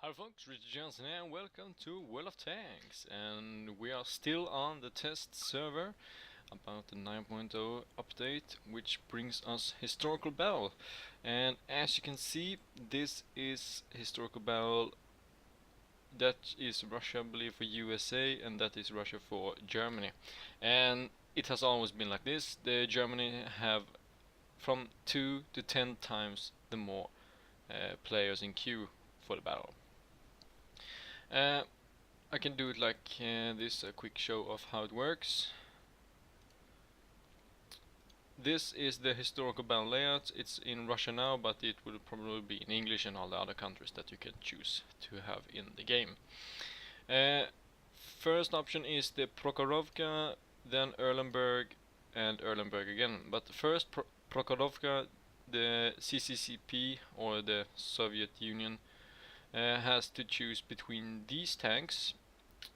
Hi folks, Richard Johnson here and welcome to World of Tanks, and we are still on the test server about the 9.0 update, which brings us Historical Battle. And as you can see, this is Historical Battle, that is Russia I believe for USA, and that is Russia for Germany. And it has always been like this. The Germany have from 2 to 10 times the more players in queue for the battle. I can do it like this, a quick show of how it works. This is the historical battle layout. It's in Russia now, but it will probably be in English and all the other countries that you can choose to have in the game. First option is the Prokhorovka, then Erlenberg, and Erlenberg again. But first, Prokhorovka, the CCCP, or the Soviet Union, has to choose between these tanks,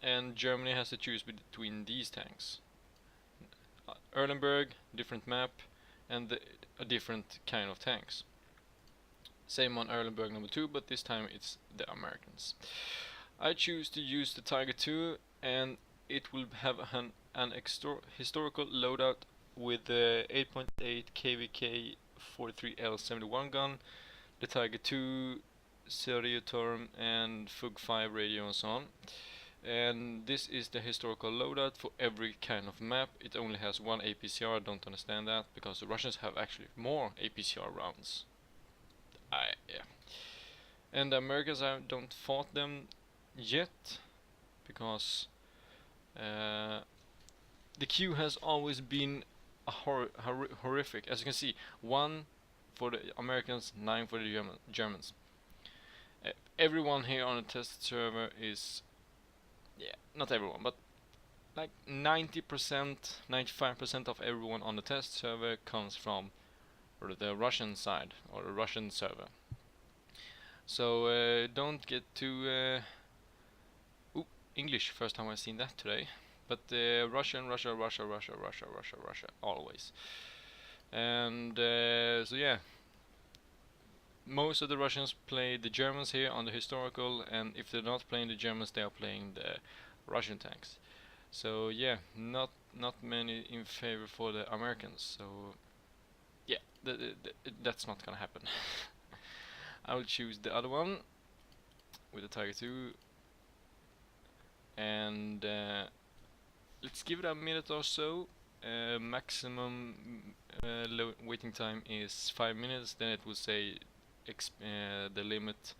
and Germany has to choose between these tanks. Erlenberg, different map, and a different kind of tanks. Same on Erlenberg number 2, but this time it's the Americans. I choose to use the Tiger II, and it will have an historical loadout with the 8.8 KVK 43L71 gun, the Tiger II Serietorm and Fug 5 radio and so on. And this is the historical loadout for every kind of map. It only has one APCR. I don't understand that, because the Russians have actually more APCR rounds. Yeah. And the Americans, I don't fought them yet, because the queue has always been horrific. As you can see, 1 for the Americans, 9 for the Germans. Everyone here on the test server is, not everyone, but like 90%, 95% of everyone on the test server comes from the Russian side, or the Russian server. So don't get too English, first time I've seen that today. But Russian, Russia, always. And so yeah, most of the Russians play the Germans here on the historical, and if they're not playing the Germans, they are playing the Russian tanks. So yeah, not many in favor for the Americans. So yeah, that's not gonna happen. I will choose the other one with the Tiger II, and let's give it a minute or so. Maximum waiting time is 5 minutes. Then it will say the limit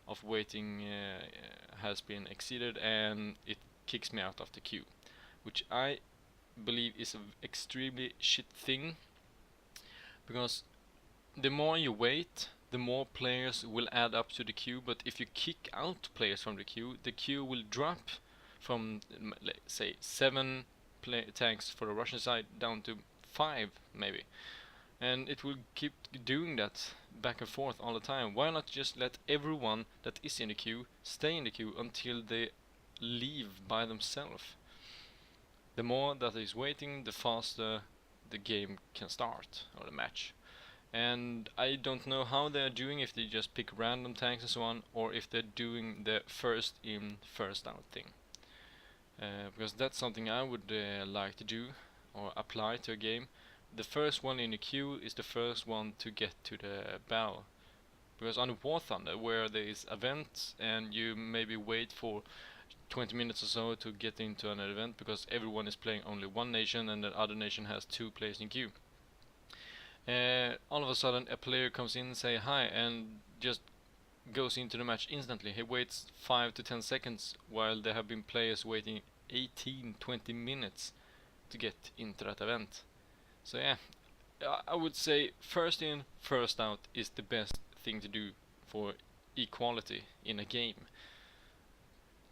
of waiting has been exceeded, and it kicks me out of the queue, which I believe is an extremely shit thing, because the more you wait, the more players will add up to the queue. But if you kick out players from the queue will drop from, say, 7 tanks for the Russian side down to 5 maybe. And it will keep doing that back and forth all the time. Why not just let everyone that is in the queue stay in the queue until they leave by themselves? The more that is waiting, the faster the game can start, or the match. And I don't know how they're doing, if they just pick random tanks and so on, or if they're doing the first in, first out thing. Because that's something I would like to do, or apply to a game. The first one in the queue is the first one to get to the battle. Because on the War Thunder, where there is events and you maybe wait for 20 minutes or so to get into an event, because everyone is playing only one nation and the other nation has 2 players in queue. All of a sudden a player comes in and say hi and just goes into the match instantly. He waits 5 to 10 seconds while there have been players waiting 18-20 minutes to get into that event. So yeah, I would say first in, first out is the best thing to do for equality in a game.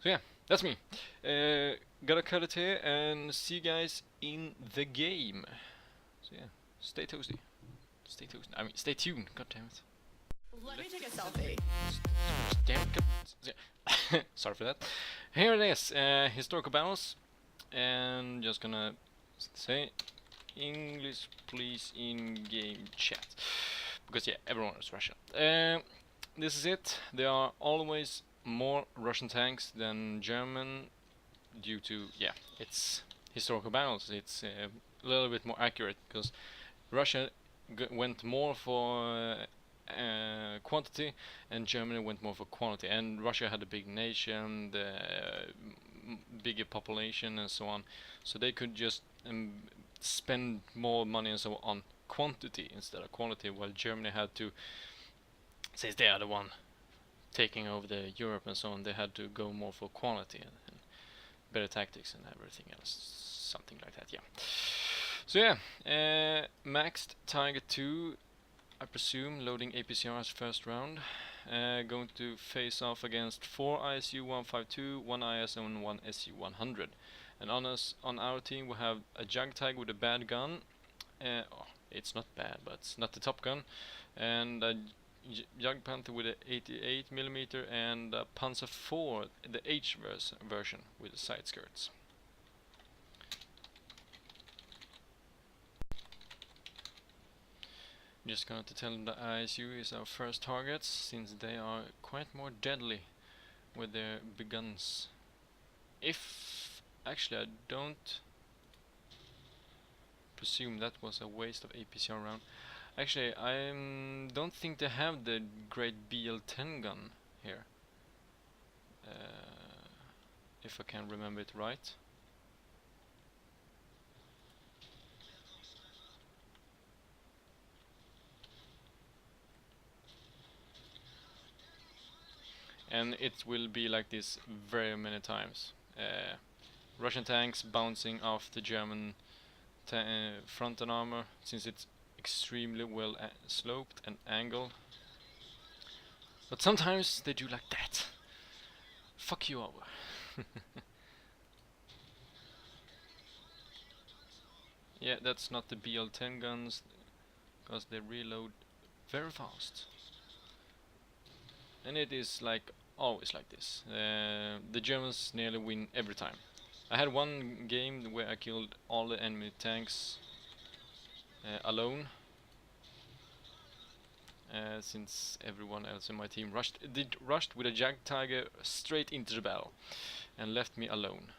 So yeah, that's me. Gotta cut it here and see you guys in the game. So yeah, stay toasty. Stay toasty. I mean, stay tuned. God damn it. Let me take a selfie. Damn it. Sorry for that. Here it is, historical battles, and just gonna say English please in game chat, because yeah, everyone is Russian. This is it. There are always more Russian tanks than German due to, yeah, it's historical battles. It's a little bit more accurate because Russia went more for quantity, and Germany went more for quality. And Russia had a big nation, the bigger population, and so on, so they could just spend more money and so on quantity instead of quality. While Germany had to, since they are the one taking over the Europe and so on, they had to go more for quality and better tactics and everything else, something like that. Yeah. So yeah, maxed Tiger 2, I presume, loading APCR's first round. Going to face off against 4 ISU 152, 1 IS and 1 SU 100. And on our team we have a Jug Tiger with a bad gun. Oh, it's not bad, but it's not the top gun. And a Jug Panther with a 88mm and a Panzer IV, the H version with the side skirts. Just going to tell them that ISU is our first targets, since they are quite more deadly with their big guns. If actually I don't presume that was a waste of APCR round. Actually, I don't think they have the great BL-10 gun here. If I can remember it right. And it will be like this very many times. Russian tanks bouncing off the German front and armor, since it's extremely well sloped and angled. But sometimes they do like that. Fuck you over. Yeah, that's not the BL-10 guns, because they reload very fast. And it is like always like this. The Germans nearly win every time. I had one game where I killed all the enemy tanks alone, since everyone else in my team rushed with a Jag Tiger straight into the battle and left me alone.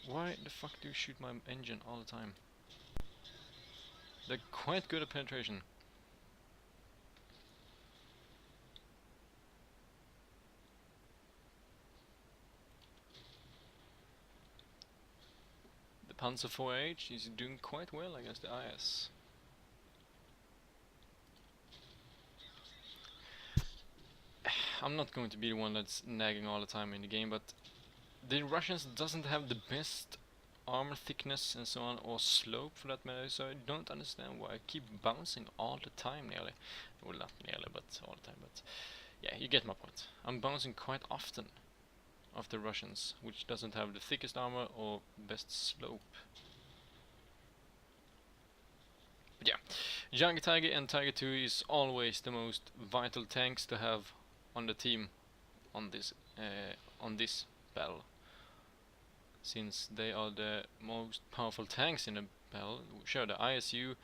Why the fuck do you shoot my engine all the time? They're quite good at penetration. The Panzer IV-H is doing quite well against the IS. I'm not going to be the one that's nagging all the time in the game, but the Russians doesn't have the best armor thickness and so on, or slope for that matter, so I don't understand why I keep bouncing all the time nearly. Well, not nearly, but all the time, but yeah, you get my point. I'm bouncing quite often of the Russians, which doesn't have the thickest armor or best slope. But yeah, Young Tiger and Tiger 2 is always the most vital tanks to have on the team on this battle, since they are the most powerful tanks in the battle. Sure, the ISU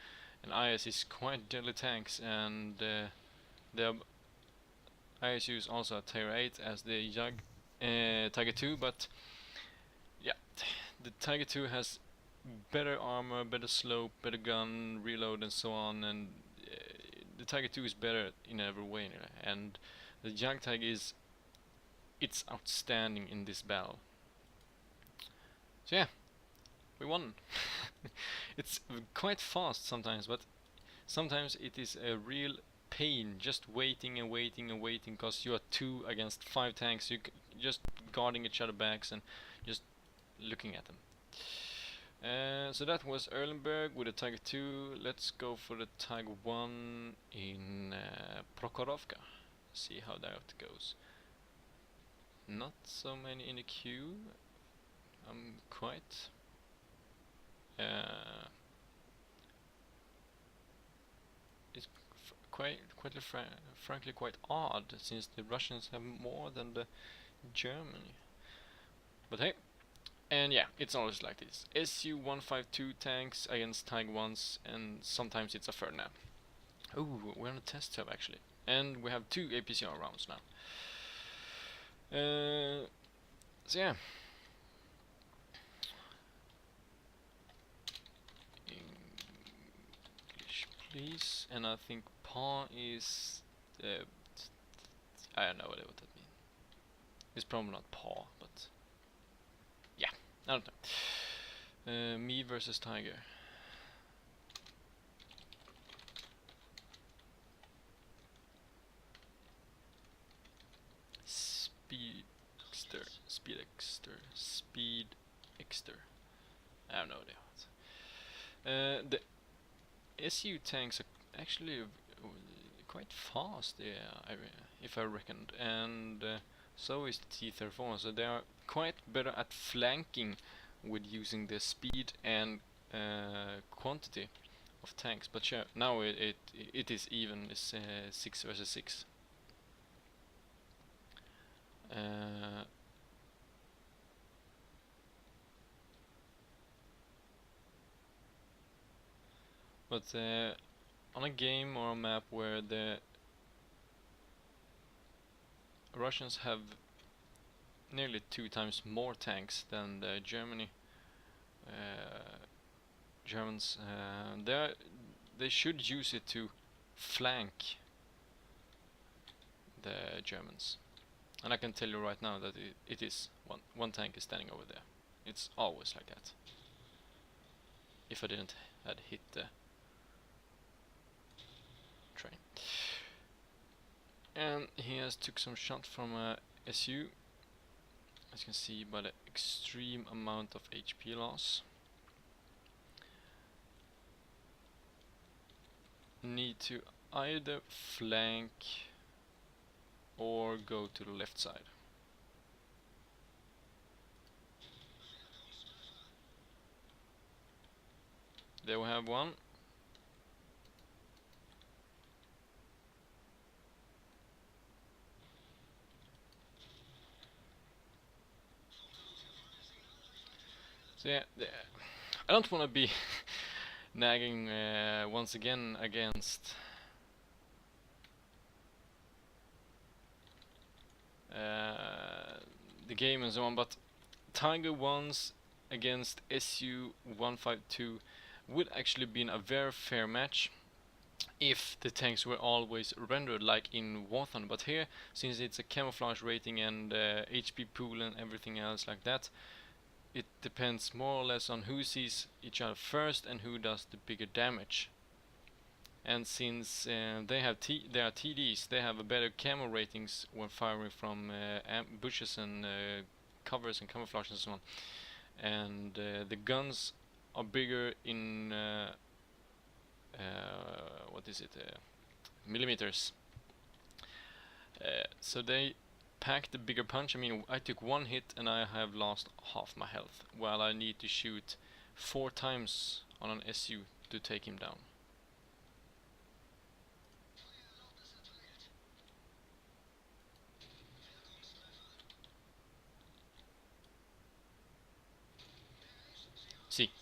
and IS is quite deadly tanks, and the ISU is also a tier 8 as the Tiger 2, but yeah, the Tiger 2 has better armor, better slope, better gun, reload and so on, and the Tiger 2 is better in every way, and the Young Tiger it's outstanding in this battle. So yeah, we won. It's quite fast sometimes, but sometimes it is a real pain just waiting and waiting and waiting, because you are 2 against 5 tanks, you just guarding each other backs and just looking at them. So that was Erlenberg with the Tiger 2. Let's go for the Tiger 1 in Prokhorovka. See how that goes. Not so many in the queue. I'm quite it's frankly quite odd, since the Russians have more than the Germany. But hey, And yeah, it's always like this. SU-152 tanks against Tiger 1s, and sometimes it's a Ferdinand. Oh, we're on a test hub actually. And we have 2 APCR rounds now. So yeah. English please. And I think paw is... I don't know what that means. It's probably not paw, but... yeah, I don't know. Me versus Tiger. Speedexter. I have no idea. The SU tanks are actually quite fast, yeah, if I reckoned, and so is the T-34, so they are quite better at flanking with using the speed and quantity of tanks. But sure, now it is even. It's 6 versus 6. But on a game or a map where the Russians have nearly 2 times more tanks than the Germans, they should use it to flank the Germans. And I can tell you right now that it is one tank is standing over there. It's always like that. If I didn't had hit the train. And he has took some shot from a SU, as you can see by the extreme amount of HP loss. Need to either flank or go to the left side. There we have one. So yeah, I don't want to be nagging once again against the game and so on, but Tiger 1s against SU-152 would actually been a very fair match if the tanks were always rendered like in Warzone. But here, since it's a camouflage rating and HP pool and everything else like that, it depends more or less on who sees each other first and who does the bigger damage. And since they are TDs, they have a better camo ratings when firing from bushes and covers and camouflage and so on. And the guns are bigger in what is it, millimeters. So they pack the bigger punch. I mean, I took 1 hit and I have lost half my health, while I need to shoot 4 times on an SU to take him down. See,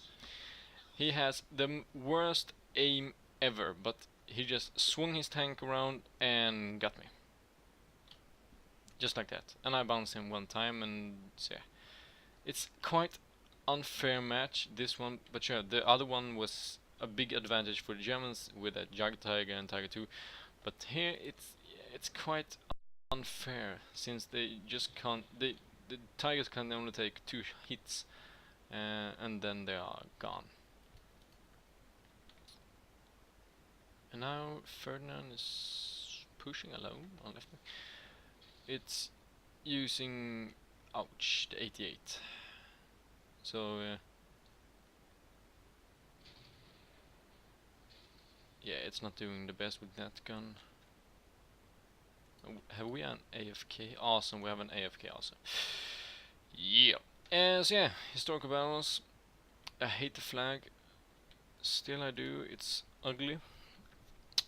he has the worst aim ever, but he just swung his tank around and got me. Just like that. And I bounced him 1 time, and so yeah. It's quite unfair match, this one, but sure, the other one was a big advantage for the Germans with a Jag Tiger and Tiger 2, but here it's quite unfair, since they just can't, the Tigers can only take 2 hits and then they are gone. And now Ferdinand is pushing alone on left. It's using, ouch, the 88. So yeah, it's not doing the best with that gun. Have we an AFK? Awesome, we have an AFK also. Yeah. So yeah, historical battles. I hate the flag. Still I do. It's ugly.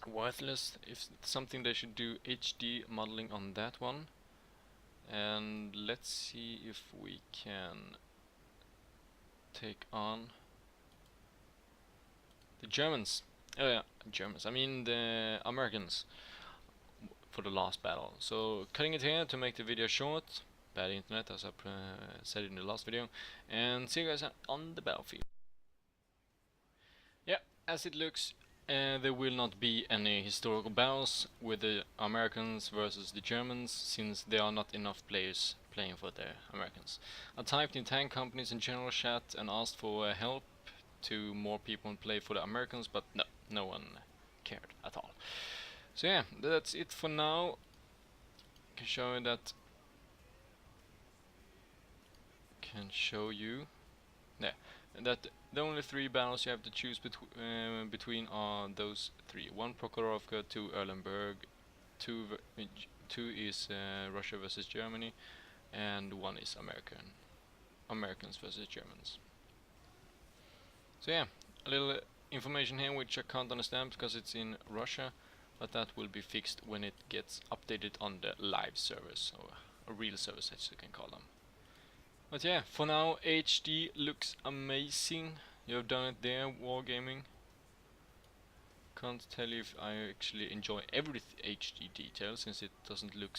Worthless. If something, they should do HD modeling on that one. And let's see if we can take on the Germans. Oh yeah, Germans. I mean the Americans for the last battle. So cutting it here to make the video short. Bad internet, as I said in the last video. And see you guys on the battlefield. Yeah, as it looks, there will not be any historical battles with the Americans versus the Germans, since there are not enough players playing for the Americans. I typed in tank companies in general chat and asked for help to more people play for the Americans, but no one cared at all. So yeah, that's it for now. I can show you that. Can show you. Yeah, that the only 3 battles you have to choose between are those 3. 1 Prokhorovka, 2 Erlenberg, 2 is Russia versus Germany, and 1 is Americans versus Germans. So yeah, a little information here which I can't understand because it's in Russia, but that will be fixed when it gets updated on the live servers, or a real service as you can call them. But yeah, for now HD looks amazing. You have done it there, Wargaming. Can't tell you if I actually enjoy every HD detail, since it doesn't look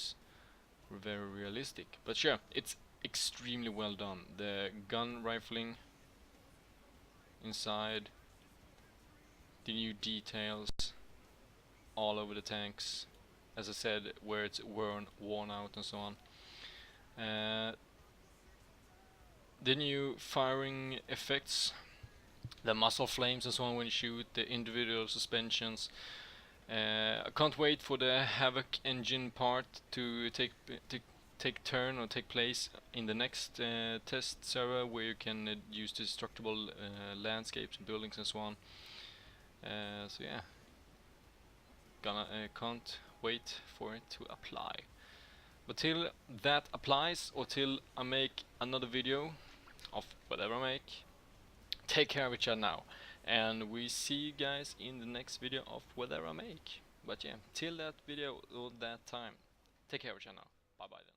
very realistic. But sure, it's extremely well done. The gun rifling inside, the new details all over the tanks, as I said, where it's worn out and so on. The new firing effects, the muzzle flames and so on when you shoot, the individual suspensions. I can't wait for the Havoc engine part to take place in the next test server, where you can use destructible landscapes and buildings and so on. So yeah, can't wait for it to apply. But till that applies, or till I make another video of whatever I make, take care of each other now, and we see you guys in the next video of whatever I make. But yeah, till that video or that time, take care of each other now. Bye bye then.